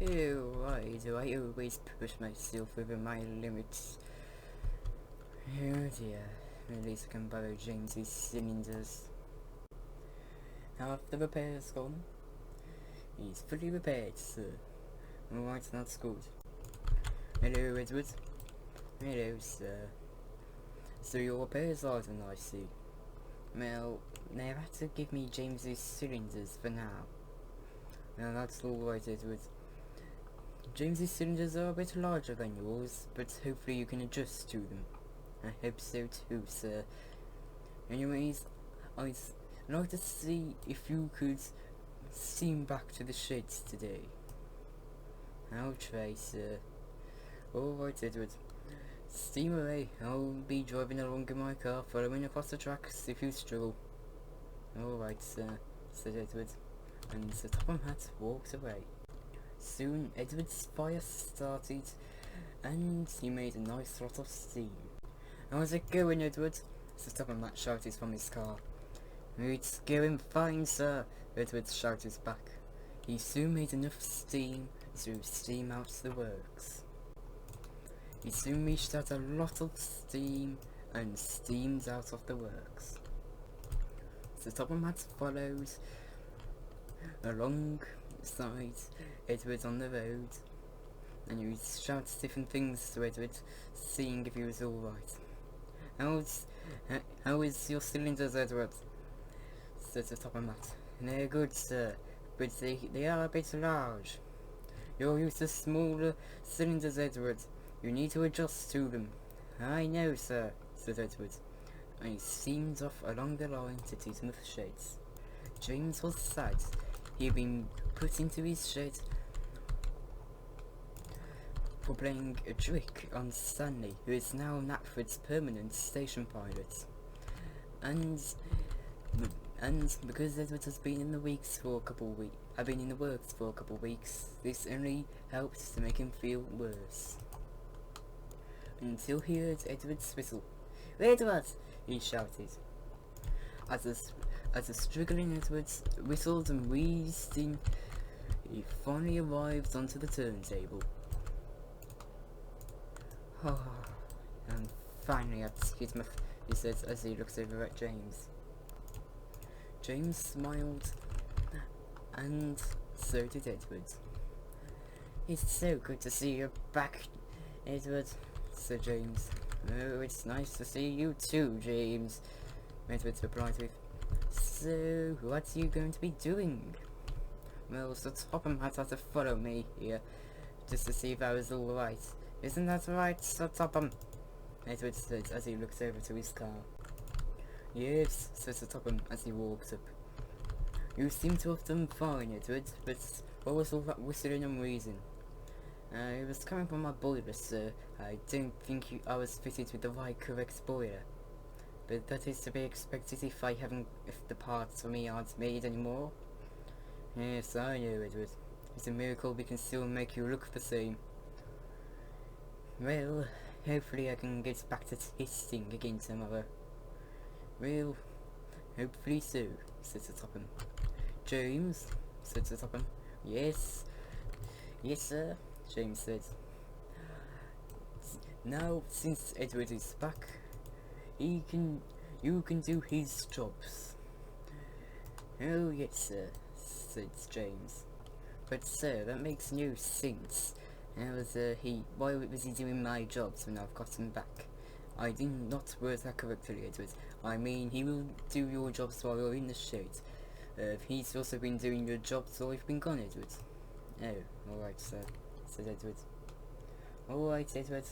Oh, why do I always push myself over my limits? Oh dear, at least I can borrow James's cylinders. Half the repair's gone. He's fully repaired, sir. Alright, that's good. Hello, Edward. Hello, sir. So your repairs are done, I see. Well, they have to give me James's cylinders for now. Now that's alright, Edward. James's cylinders are a bit larger than yours, but hopefully you can adjust to them. I hope so too, sir. Anyways, I'd like to see if you could steam back to the sheds today. I'll try, sir. Alright, Edward. Steam away. I'll be driving along in my car, following across the tracks if you struggle. Alright, sir, said Edward, and the Topham Hatt walked away. Soon Edward's fire started, and he made a nice lot of steam. How's it going, Edward? Sir Topham Hatt shouted from his car. It's going fine, sir, Edward shouted back. He soon made enough steam to steam out the works. He soon reached out a lot of steam and steamed out of the works. Sir Topham Hatt followed alongside Edward on the road, and he shouted different things to Edward, seeing if he was alright. How is your cylinders, Edward? Said Sir Topham Hatt. They're good, sir, but they are a bit large. You're used to smaller cylinders, Edward. You need to adjust to them. I know, sir, said Edward, and he steamed off along the line to Tismouth sheds. James was sad. He had been put into his shed for playing a trick on Stanley, who is now Knapford's permanent station pilot. And because Edward has been in the works for a couple of weeks, this only helped to make him feel worse. Until he heard Edward's whistle. Edward! He shouted. As the struggling Edward whistled and wheezed in, he finally arrived onto the turntable. Oh, and finally at Tismouth, he said as he looked over at James. James smiled, and so did Edward. It's so good to see you back, Edward, said James. Oh, it's nice to see you too, James, Edward replied with. So, what are you going to be doing? Well, Sir Topham Hatt had to follow me here, just to see if I was alright. Isn't that right, Sir Topham? Edward said as he looked over to his car. Yes, said Sir Topham as he walked up. You seem to have done fine, Edward, but what was all that whistling and wheezing? It was coming from my boiler, sir. I don't think I was fitted with the right correct boiler. But that is to be expected if the parts for me aren't made anymore. Yes, I know, Edward. It's a miracle we can still make you look the same. Well, hopefully I can get back to testing again tomorrow. Well, hopefully so, said Sir Topham. James, said Sir Topham. Yes. Yes, sir, James said. Now, since Edward is back, you can do his jobs. Oh, yes, sir, said James. But, sir, that makes no sense. Why was he doing my jobs when I've got him back? I did not word that correctly, Edward. I mean, he will do your jobs while you're in the shed. He's also been doing your jobs while you've been gone, Edward. Oh, alright, sir, said Edward. Alright, Edward,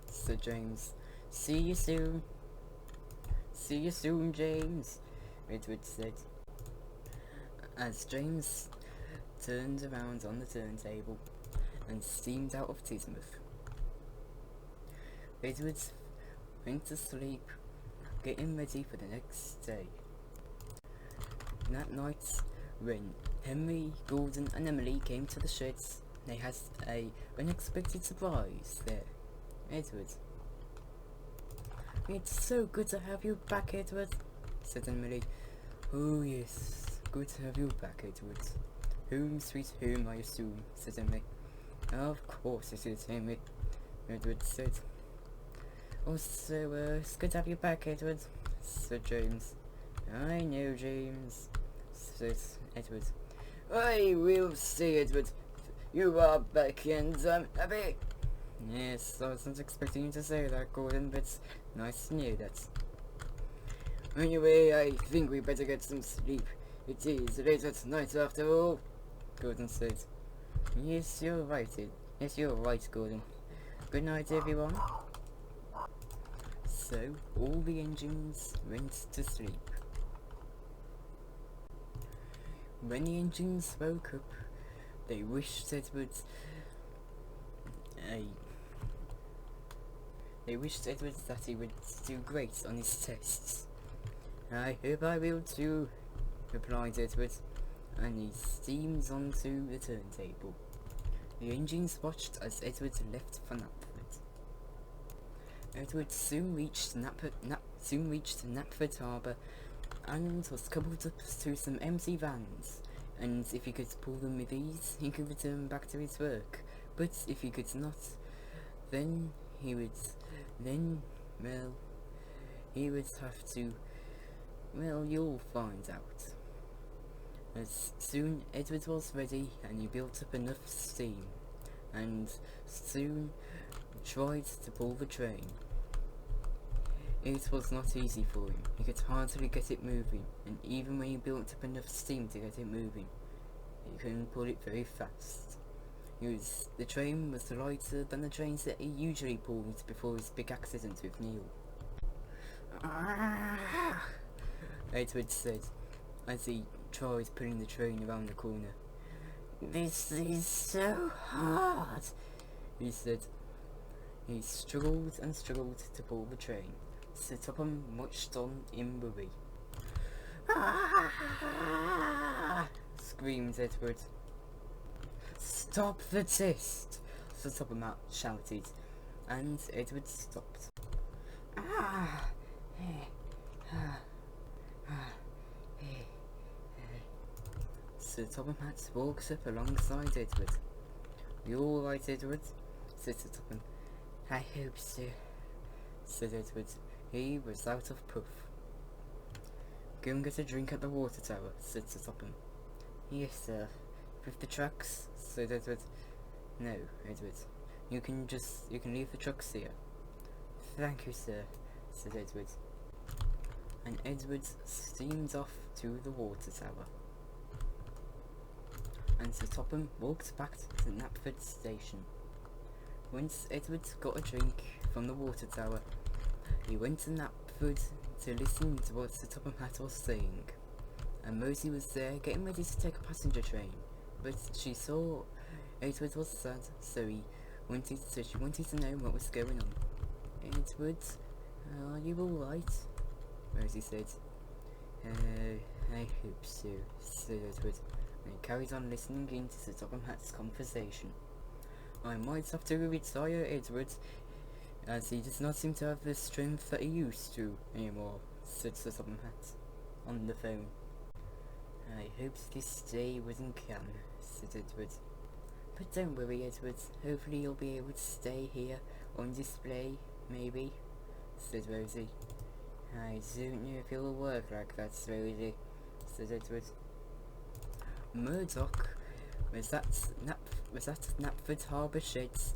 said James. See you soon. See you soon, James, Edward said, as James turned around on the turntable and steamed out of Tismouth. Edward went to sleep, getting ready for the next day. That night, when Henry, Gordon and Emily came to the sheds, they had an unexpected surprise there. Edward. It's so good to have you back, Edward, said Emily. Oh yes, good to have you back, Edward. Home sweet home, I assume, said Emily. Of course, it is him, Edward said. Also, it's good to have you back, Edward, said James. I know, James, said Edward. I will say, Edward, you are back and I'm happy. Yes, I wasn't expecting you to say that, Gordon, but nice to know that. Anyway, I think we better get some sleep. It is late at night after all, Gordon said. Yes, you're right, Gordon. Good night, everyone. So, all the engines went to sleep. When the engines woke up, they wished Edward that he would do great on his tests. I hope I will too, replied Edward, and he steamed onto the turntable. The engines watched as Edward left for Knapford. Edward soon reached Knapford Harbour and was coupled up to some empty vans, and if he could pull them with ease, he could return back to his work, but if he could not, then he would have to, well, you'll find out. As soon Edward was ready, and he built up enough steam, and soon tried to pull the train. It was not easy for him. He could hardly get it moving, and even when he built up enough steam to get it moving, he couldn't pull it very fast. The train was lighter than the trains that he usually pulled before his big accident with Neil. Edward said, as he tried pulling the train around the corner. This is so hard, he said. He struggled and struggled to pull the train. Sir Topham watched on in worry. Screamed Edward. Stop the test, Sir Topham shouted, and Edward stopped. Sir Topham walked up alongside Edward. You all right, Edward? Said Sir Topham. I hope so, said Edward. He was out of puff. Go and get a drink at the water tower, said Sir Topham. Yes, sir. With the trucks, said Edward. No, Edward. You can leave the trucks here. Thank you, sir, said Edward. And Edward steamed off to the water tower. And Sir Topham walked back to the Knapford station. Once Edward got a drink from the water tower, he went to Knapford to listen to what Sir Topham was saying. And Mosey was there getting ready to take a passenger train, but she saw Edward was sad, so she wanted to know what was going on. Edward, are you alright? Mosey said. I hope so, said Edward, and he carried on listening into Sir Topham's conversation. I might have to retire Edward, as he does not seem to have the strength that he used to anymore, said Sir Topham on the phone. I hoped this day wouldn't come, said Edward. But don't worry, Edward, hopefully you'll be able to stay here on display, maybe, said Rosie. I don't know if it'll work like that, Rosie, said Edward. Murdoch was at Knapford Harbour sheds,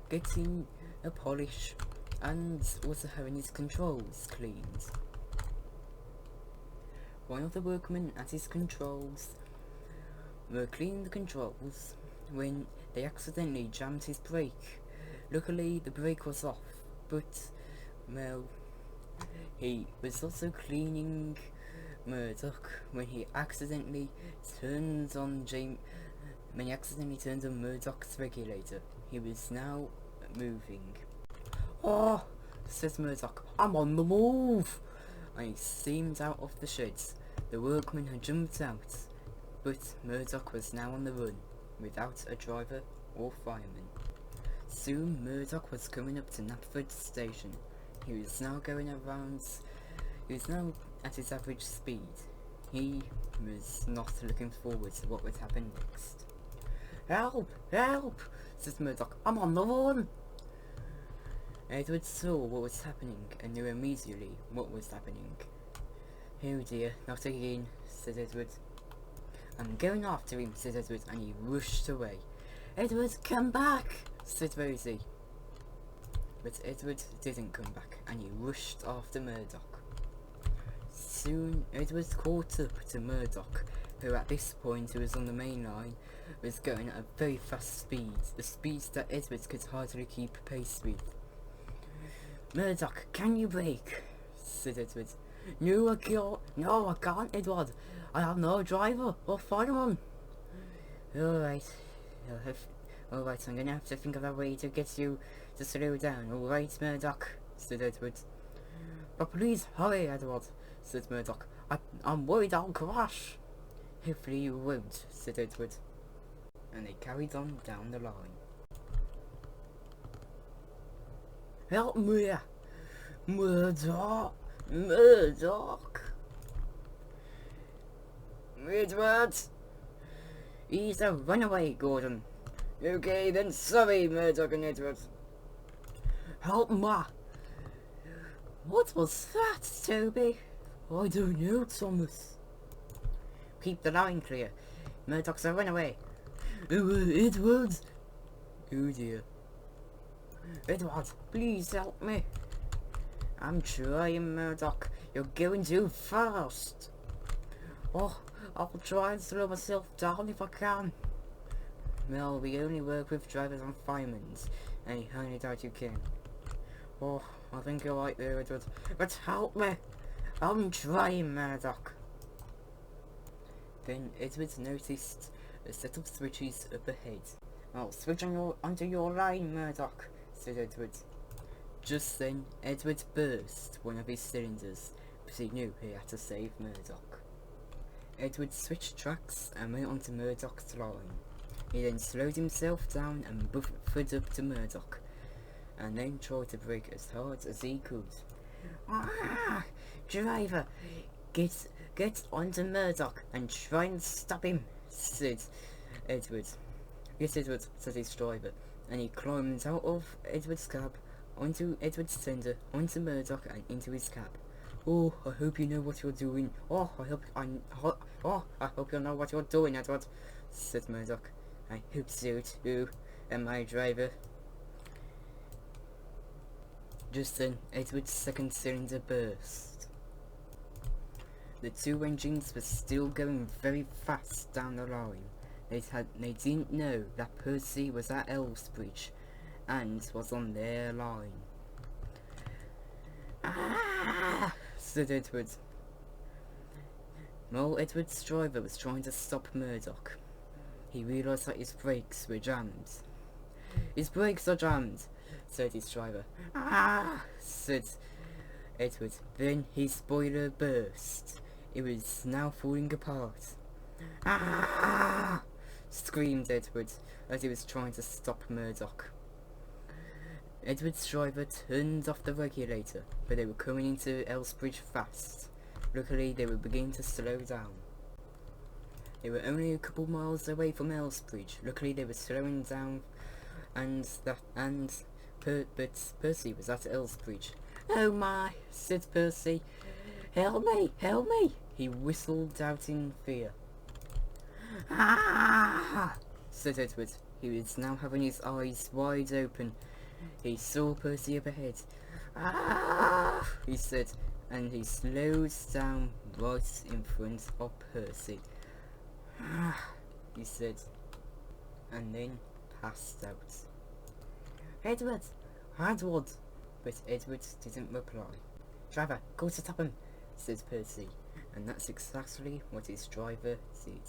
getting a polish and also having his controls cleaned. One of the workmen at his controls were cleaning the controls when they accidentally jammed his brake. Luckily the brake was off, but, well, he was also cleaning Murdoch when he accidentally turned on Murdoch's regulator. He was now moving. Oh, says Murdoch, I'm on the move! And he steamed out of the sheds. The workman had jumped out, but Murdoch was now on the run, without a driver or fireman. Soon Murdoch was coming up to Knapford station. He was now at his average speed. He was not looking forward to what would happen next. Help! Help! Says Murdoch. I'm on the run! Edward saw what was happening and knew immediately what was happening. Oh dear, not again, said Edward. I'm going after him, said Edward, and he rushed away. Edward, come back, said Rosie. But Edward didn't come back, and he rushed after Murdoch. Soon, Edward caught up to Murdoch, who at this point, who was on the main line, was going at a very fast speed, the speed that Edward could hardly keep pace with. Murdoch, can you brake? Said Edward. No, I can't. No, I can't, Edward. I have no driver or fireman. Alright. Alright, I'm gonna have to think of a way to get you to slow down. Alright, Murdoch, said Edward. But please hurry, Edward, said Murdoch. I'm worried I'll crash. Hopefully you won't, said Edward. And they carried on down the line. Help me! Murdoch! Murdoch! Edward! He's a runaway, Gordon. Okay, then sorry, Murdoch and Edward. Help me! What was that, Toby? I don't know, Thomas. Keep the line clear. Murdoch's a runaway. Edward! Oh dear. Edward, please help me. I'm trying, Murdoch. You're going too fast. Oh, I'll try and slow myself down if I can. Well, we only work with drivers and firemen, and I highly doubt you can. Oh, I think you're right there, Edward. But help me. I'm trying, Murdoch. Then Edward noticed a set of switches up ahead. I'll switch onto your line, Murdoch, said Edward. Just then, Edward burst one of his cylinders, but he knew he had to save Murdoch. Edward switched tracks and went onto Murdoch's line. He then slowed himself down and buffered up to Murdoch, and then tried to brake as hard as he could. Ah! Driver, get onto Murdoch and try and stop him, said Edward. Yes, Edward, said his driver, and he climbed out of Edward's cab, onto Edward's tender, onto Murdoch, and into his cab. Oh, I hope you know what you're doing. Oh, I hope you know what you're doing, Edward, said Murdoch. I hope so too, and my driver. Just then, Edward's second cylinder burst. The two engines were still going very fast down the line. They didn't know that Percy was at Elsbridge and was on their line. Ah! Said Edward. While Edward's driver was trying to stop Murdoch, he realised that his brakes were jammed. His brakes are jammed, said his driver. Ah! Said Edward. Then his spoiler burst. It was now falling apart. Ah! Screamed Edward as he was trying to stop Murdoch. Edward's driver turned off the regulator, but they were coming into Elsbridge fast. Luckily, they were beginning to slow down. They were only a couple miles away from Elsbridge. Luckily, they were slowing down, but Percy was at Elsbridge. Oh my, said Percy. Help me, help me. He whistled out in fear. Ah! Said Edward. He was now having his eyes wide open. He saw Percy up ahead. Ah! He said, and he slowed down right in front of Percy. Ah! He said, and then passed out. Edward! Edward! But Edward didn't reply. Driver, go to stop him, said Percy, and that's exactly what his driver did.